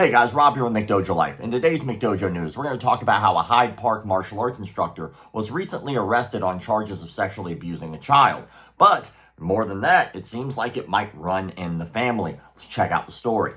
Hey guys, Rob here with McDojoLife. In today's McDojo news, we're going to talk about how a Hyde Park martial arts instructor was recently arrested on charges of sexually abusing a child. But more than that, it seems like it might run in the family. Let's check out the story.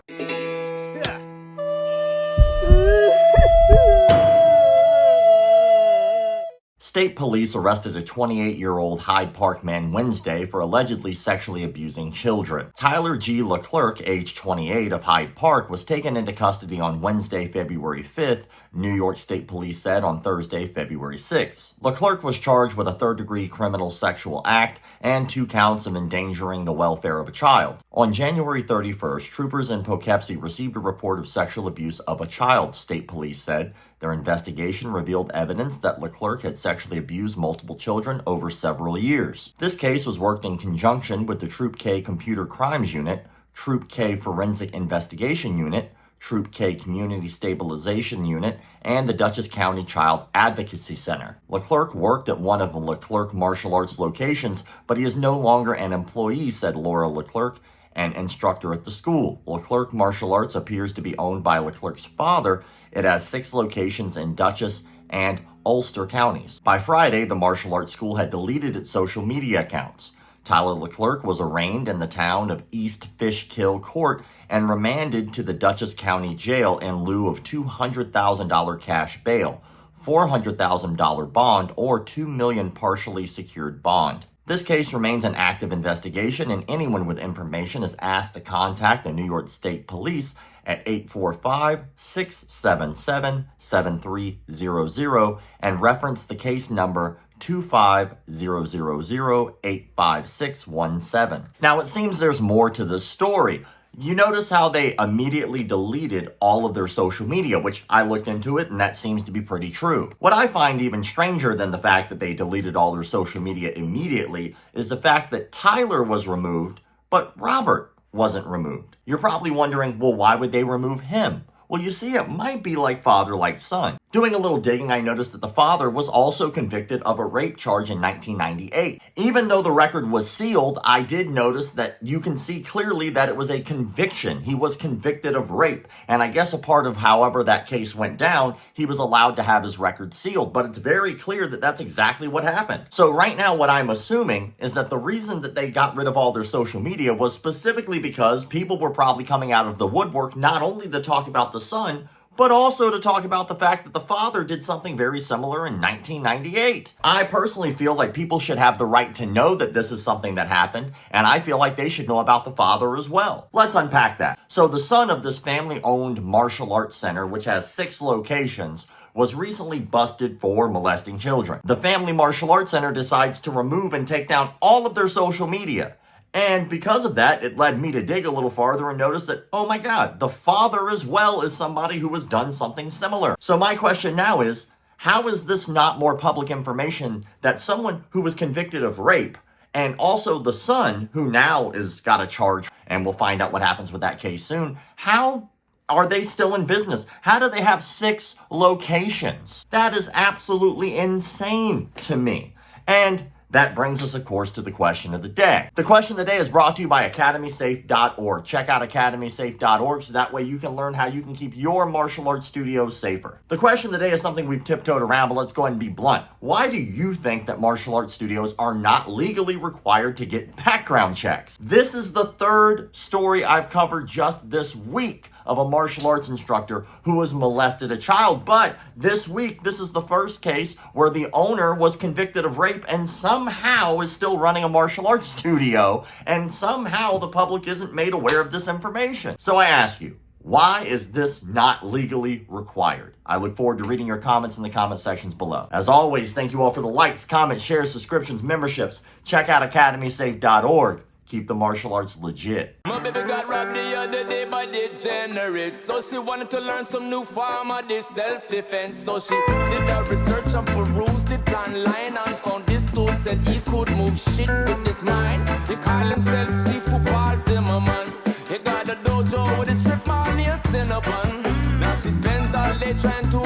State police arrested a 28-year-old Hyde Park man Wednesday for allegedly sexually abusing children. Tyler G. Leclerc, age 28, of Hyde Park, was taken into custody on Wednesday, February 5th, New York State Police said on Thursday, February 6th. Leclerc was charged with a third-degree criminal sexual act and 2 counts of endangering the welfare of a child. On January 31st, troopers in Poughkeepsie received a report of sexual abuse of a child, state police said. Their investigation revealed evidence that Leclerc had sexually abused multiple children over several years. This case was worked in conjunction with the Troop K Computer Crimes Unit, Troop K Forensic Investigation Unit, Troop K Community Stabilization Unit, and the Dutchess County Child Advocacy Center. Leclerc worked at one of the Leclerc martial arts locations, but he is no longer an employee, said Laura Leclerc, an instructor at the school. Leclerc Martial Arts appears to be owned by Leclerc's father. It has 6 locations in Dutchess and Ulster counties. By Friday, the martial arts school had deleted its social media accounts. Tyler Leclerc was arraigned in the town of East Fishkill Court and remanded to the Dutchess County Jail in lieu of $200,000 cash bail, $400,000 bond, or $2 million partially secured bond. This case remains an active investigation, and anyone with information is asked to contact the New York State Police at 845-677-7300 and reference the case number 25000-85617. Now, it seems there's more to this story. You notice how they immediately deleted all of their social media, which I looked into it, and that seems to be pretty true. What I find even stranger than the fact that they deleted all their social media immediately is the fact that Tyler was removed, but Robert wasn't removed. You're probably wondering, well, why would they remove him? Well, you see, it might be like father, like son. Doing a little digging, I noticed that the father was also convicted of a rape charge in 1998. Even though the record was sealed, I did notice that you can see clearly that it was a conviction. He was convicted of rape. And I guess a part of however that case went down, he was allowed to have his record sealed. But it's very clear that that's exactly what happened. So right now, what I'm assuming is that the reason that they got rid of all their social media was specifically because people were probably coming out of the woodwork, not only to talk about the son, but also to talk about the fact that the father did something very similar in 1998. I personally feel like people should have the right to know that this is something that happened, and I feel like they should know about the father as well. Let's unpack that. So the son of this family-owned martial arts center, which has 6 locations, was recently busted for molesting children. The Family Martial Arts Center decides to remove and take down all of their social media. And because of that, it led me to dig a little farther and notice that, oh my God, the father as well is somebody who has done something similar. So my question now is, how is this not more public information that someone who was convicted of rape and also the son who now is got a charge, and we'll find out what happens with that case soon, how are they still in business? How do they have 6 locations? That is absolutely insane to me. And that brings us, of course, to the question of the day. The question of the day is brought to you by academysafe.org. Check out academysafe.org so that way you can learn how you can keep your martial arts studios safer. The question of the day is something we've tiptoed around, but let's go ahead and be blunt. Why do you think that martial arts studios are not legally required to get background checks? This is the 3rd story I've covered just this week of a martial arts instructor who has molested a child. But this week, this is the first case where the owner was convicted of rape and somehow is still running a martial arts studio, and somehow the public isn't made aware of this information. So I ask you, why is this not legally required? I look forward to reading your comments in the comment sections below. As always, thank you all for the likes, comments, shares, subscriptions, memberships. Check out academysafe.org. Keep the martial arts legit. My baby got robbed the other day by degenerates. So she wanted to learn some new form of this self-defense. So she did her research and perused it online and found this dude said he could move shit with his mind. He call himself Seafood Paul Zimmerman. He got a dojo with a strip on near Cinnabon. Now she spends all day trying to